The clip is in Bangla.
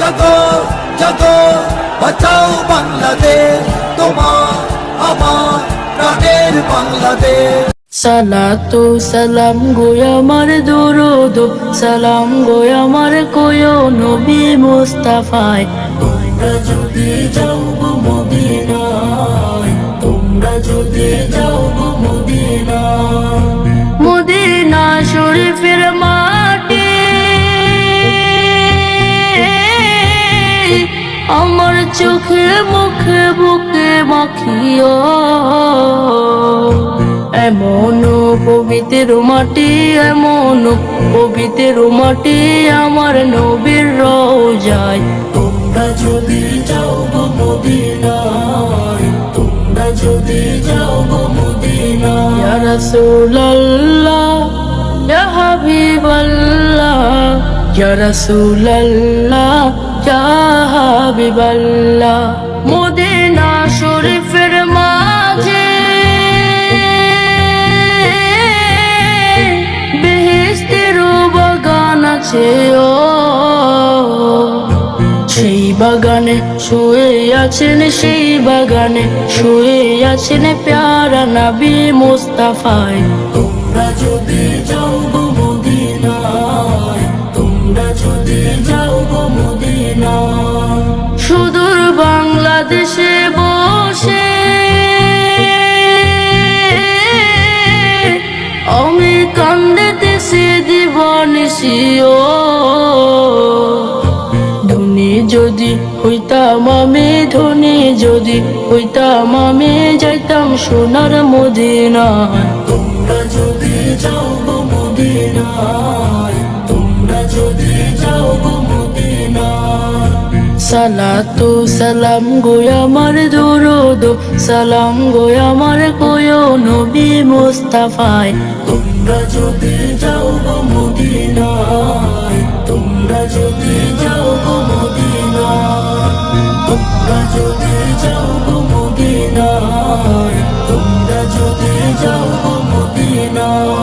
জাগো জাগো বাঁচাও বাংলাদেশ, তোমার আমার প্রাণের বাংলাদেশ। সালাতু সালাম গো আমার দরুদ সালাম গো আমার কোয়ো নবী মুস্তাফায়। তোমরা যদি যাও গো মদিনায়, তোমরা যদি যাও গো মদিনায়, মদিনা শরীফের মাটি আমার চোখে মুখে বুকে মাখিও। এমন পবিত্র মাটি, এমন পবিত্র মাটি আমার নবীর রওজায়। তোমরা যদি যাও গো মদিনায়, তোমরা যদি যাও গো মদিনায়। ইয়া রাসূলুল্লাহ ইয়া হাবিবাল্লাহ, ইয়া রাসূলুল্লাহ ইয়া হাবিবাল্লাহ। মদিনা শরীফের মাঝে সেই বাগানে শুয়ে আছেন, সেই বাগানে শুয়ে আছেন প্যারা নবী মুস্তাফায়। তোমরা যদি যাও গো মদিনায়, তোমরা যদি যাও গো মদিনায়। সুদূর বাংলাদেশে বসে আমি কান্দিতেছি দিবানিশিও। ধনী যদি হইতাম আমি, ধনী যদি হইতাম আমি, যাইতাম সোনার মদিনায়। তোমরা যদি যাও গো মদিনায়, তোমরা যদি যাও গো মদিনায়। সালাতু সালাম গো আমার দরুদ সালাম গো আমার কোয়ো নবী মুস্তাফায়। তোমরা যদি যাও গো মদিনায়, তোমরা যদি যাও গো মদিনায়, তোমরা যদি যাও গো মদিনায়, তোমরা যদি যাও গো